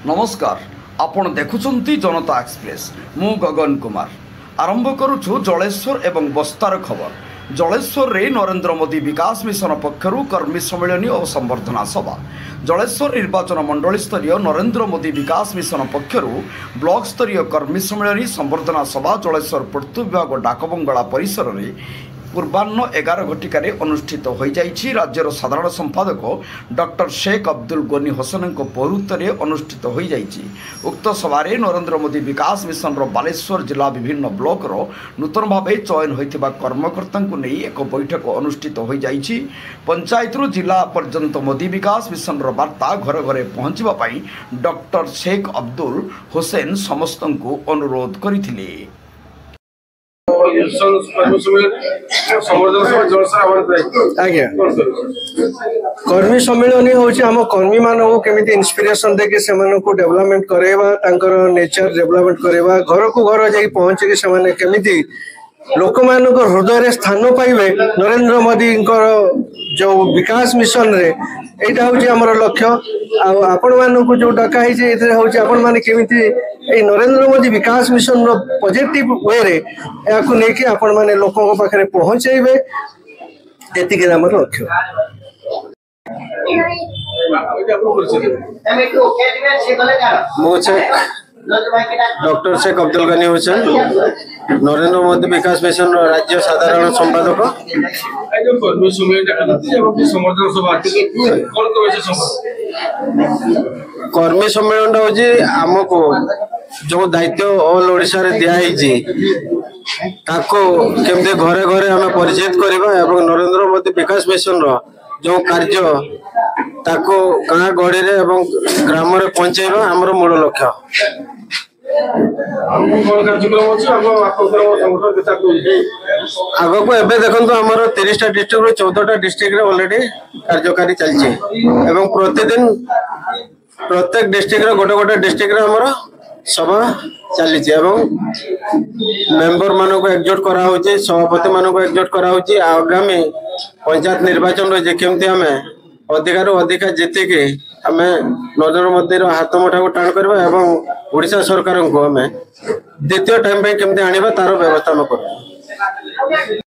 नमस्कार आपण देखुचंती जनता एक्सप्रेस मु गगन कुमार आरंभ करुछु जलेश्वर एवं बस्तार खबर। जलेश्वर रे नरेंद्र मोदी विकास मिशन पक्षरु कर्मी सम्मेलन और संबर्धना सभा। जलेश्वर निर्वाचन मंडल स्तरीय नरेंद्र मोदी विकास मिशन पक्षरु ब्लॉक स्तरीय कर्मी सम्मेलन संबर्धना सभा जलेश्वर पूर्त विभाग डाकबंगला परिसर में पूर्वाह्न 11 घटिकार अनुष्ठित हो जाइछि। राज्यर साधारण संपादक डॉक्टर शेख अब्दुल गनी होसेन पौरुत्व अनुष्ठित हो जाइछि। उक्त सभारे नरेंद्र मोदी विकास मिशन बालेश्वर जिला विभिन्न ब्लॉकर नूतन भाव चयन होइथिबा कर्मकर्ता नहीं एक बैठक अनुष्ठित हो जाइछि। पंचायतरू जिला पर्यंत मोदी विकास मिशन वार्ता घर घरे पहुंचबा पई डॉक्टर शेख अब्दुल होसेन समस्त अनुरोध करथिले। आज्ञा कर्मी सम्मेलन हूँ कर्मी मानक केमी इन्स्पिरेशन देके से डेवलपमेंट करवा नेचर डेवलपमेंट करवा घर को घर जा पहुँचे से केमी लोक मान हृदय स्थान पाइबे नरेंद्र मोदी जो विकास मिशन रे यहाँ हूँ आम लक्ष्य आपण मानक जो डकाई हूँ आपण मैंने केमी नरेंद्र मोदी विकास मिशन रो पॉजिटिव वे रे याकू लेकिन आपण माने लोकों पाखे पहुँचेबे एतिके आमर लक्ष्य। डॉक्टर शेख अब्दुल गनी हुसैन नरेंद्र मोदी विकास मिशन राज्य साधारण संपादक। कर्मी सम्मेलन हूँ आमको जो दायित्व ऑल ओडिशा रे दिखाई केमती घरे घरे आम परिचित करवा एवं नरेंद्र मोदी विकास मिशन जो कार्य ताको गाँ गड़ी रे एवं ग्राम रे पहुंचाइबा हमर मूल लक्ष्य। आग को एबे देखंतु हमर 30टा डिस्ट्रिक्ट रो 14टा डिस्ट्रिक्ट रे ऑलरेडी कार्यकारी चलछि एवं प्रतिदिन प्रत्येक डिस्ट्रिक्ट रो गोटे गोटे डिस्ट्रिक्ट रे हमर सभा चली मेंबर मान को एकजुट करा होची सभापति मान को एकजुट करा होची आगामी पंचायत निर्वाचन रे केमती हमें अधिकार अधिका जीतिके आम नरेंद्र मोदी हाथ मुठा को टाण करवा एवं ओडिशा सरकार को हमें द्वितीय टाइम पे केमती आनिबा तार व्यवस्था हम कर।